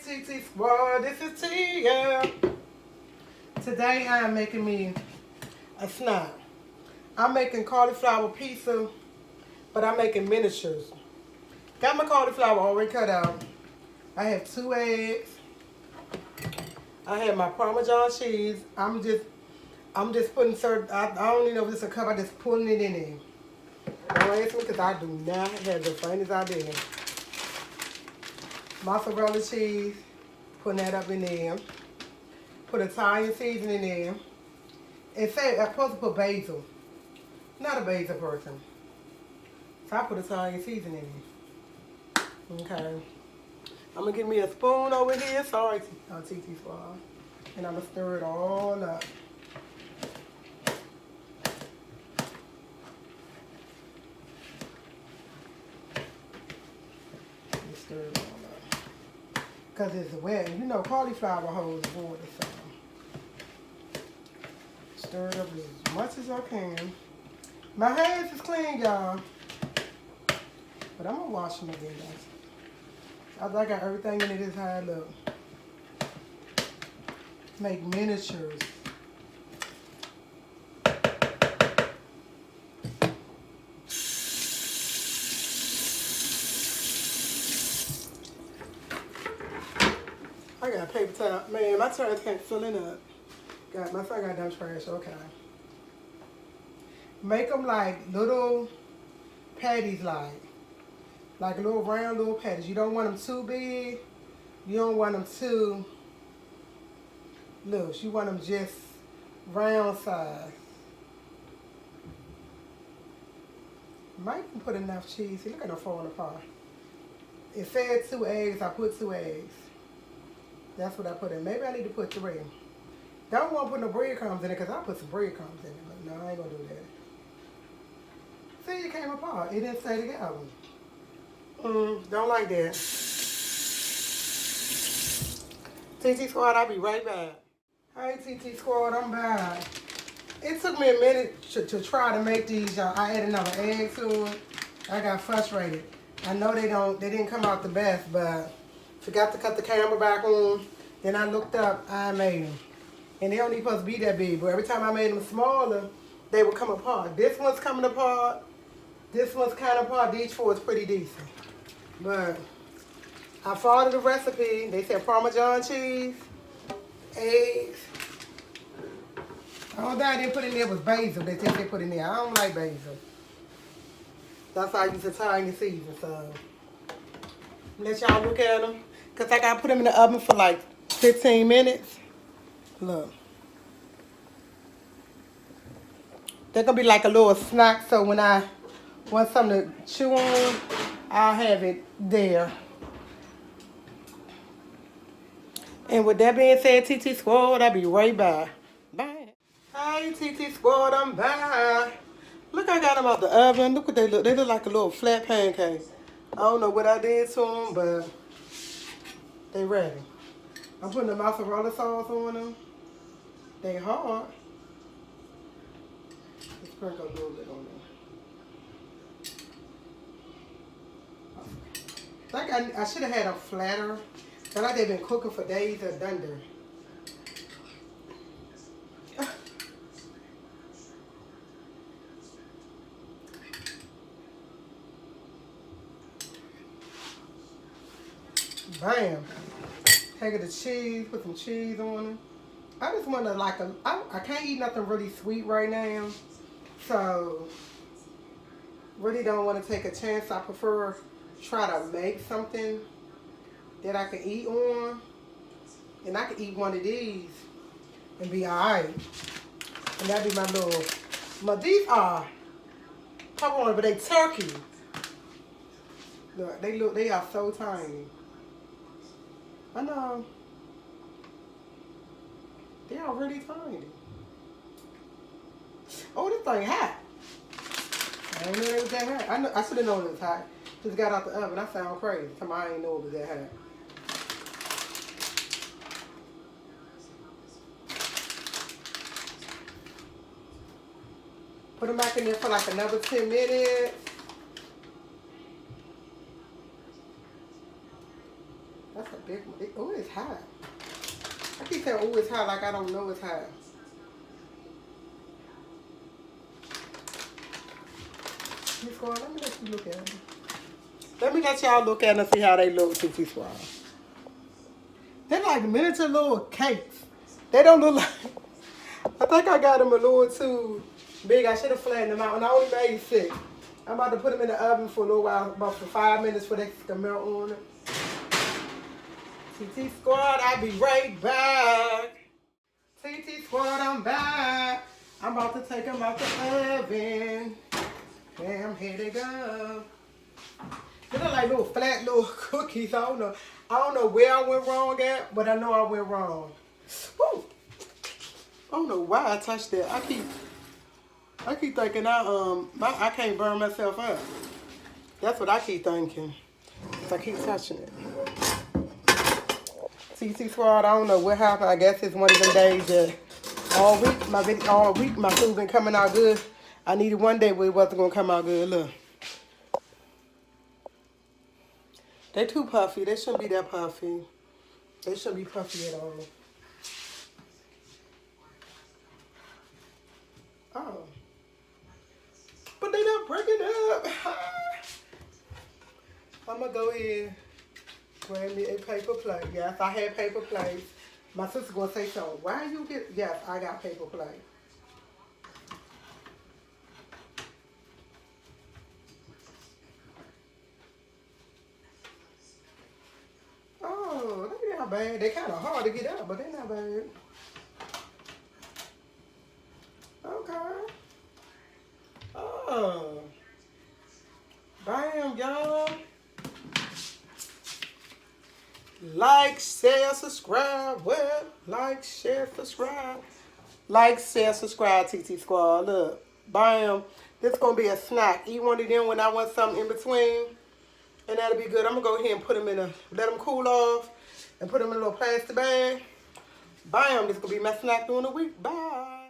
TT Squad, this is Tia. Today I'm making me a snack. I'm making cauliflower pizza, but I'm making miniatures. Got my cauliflower already cut out. I have 2 eggs. I have my Parmesan cheese. I'm just putting certain, I don't even know if this is a cup, I'm just putting it in there. Don't ask me because I do not have the faintest idea. Mozzarella cheese, putting that up in there. Put Italian seasoning in there. It said I'm supposed to put basil. Not a basil person. So I put Italian seasoning in. Okay. I'm going to get me a spoon over here. Sorry, TT Squad. And I'm going to stir it all up. Stir it all up. Because it's wet. And you know cauliflower holds water. So stir it up as much as I can. My hands is clean, y'all. But I'm going to wash them again, guys. I got everything in it this high look. Make miniatures. I got paper towel. Man, my trash can't fill it up. My son got dumb trash. Okay. Make them like little patties, like little round little patties. You don't want them too big. You don't want them too loose. You want them just round size. Might even put enough cheese. See, look at them falling apart. It said 2 eggs. I put 2 eggs. That's what I put in. Maybe I need to put 3. Don't want to put no breadcrumbs in it because I put some breadcrumbs in it. But no, I ain't going to do that. See, it came apart. It didn't stay together. Don't like that. TT Squad, I'll be right back. Hey, TT Squad, I'm back. It took me a minute to try to make these, y'all. I added another egg to it. I got frustrated. I know they didn't come out the best, but forgot to cut the camera back on. Then I looked up, I made them. And they don't even supposed to be that big, but every time I made them smaller, they would come apart. This one's coming apart. This one's kind of apart. These 4 is pretty decent. But I followed the recipe. They said Parmesan cheese, eggs. The only thing I didn't put in there was basil. They said they put in there. I don't like basil. That's why I use Italian season. So let y'all look at them. Because I got to put them in the oven for like 15 minutes. Look. They're going to be like a little snack. So when I want something to chew on, I'll have it there. And with that being said, TT Squad, I'll be right back. Bye. Hey, TT Squad, I'm back. Look, I got them out the oven. Look what they look. They look like a little flat pancake. I don't know what I did to them, but they ready. I'm putting the mozzarella sauce on them. They hard. Let's sprinkle a little bit on them. I should have had a flatter. I like they've been cooking for days or dunder. Bam. Take the cheese, put some cheese on them. I just want to I can't eat nothing really sweet right now. So, really don't want to take a chance. I prefer try to make something that I can eat on. And I can eat one of these and be alright. And that'd be my little, these are pepperoni, but they turkey. Look, they are so tiny. I know. They are really tiny. Oh, this thing hot. I didn't know it was that hot. I should have known it was hot. Just got out the oven. I sound crazy. I didn't know it was that hot. Put them back in there for like another 10 minutes. That's a big one. Oh, it's hot. I keep saying, oh, it's hot like I don't know it's hot. Miss Squad, let me let you look at them. Let me let y'all look at them and see how they look, TT Squad. They're like miniature little cakes. They don't look like... I think I got them a little too big. I should have flattened them out, and I only made 6. I'm about to put them in the oven for a little while, about for 5 minutes for they to melt on it. TT Squad, I'll be right back. TT Squad, I'm back. I'm about to take them out the oven. Damn, here they go. They look like little flat little cookies. I don't know where I went wrong at, but I know I went wrong. Woo! I don't know why I touched that. I keep thinking I can't burn myself up. That's what I keep thinking. I keep touching it. TT Squad, I don't know what happened. I guess it's one of them days that all week my food been coming out good. I needed one day where it wasn't gonna come out good. Look. They too puffy. They shouldn't be that puffy. They shouldn't be puffy at all. Oh. But they not breaking up. I'm gonna go ahead. Grab me a paper plate. Yes, I had paper plates. My sister gonna say so. Why you get? Yes, I got paper plate. Oh, they're not bad. They're kind of hard to get out, but they're not bad. Okay. Oh. Bam, y'all. Like, share, subscribe. Well, like, share, subscribe. Like, share, subscribe, TT Squad. Look, bam. This is going to be a snack. Eat one of them when I want something in between. And that'll be good. I'm going to go ahead and put them let them cool off. And put them in a little plastic bag. Bam, this is going to be my snack during the week. Bye.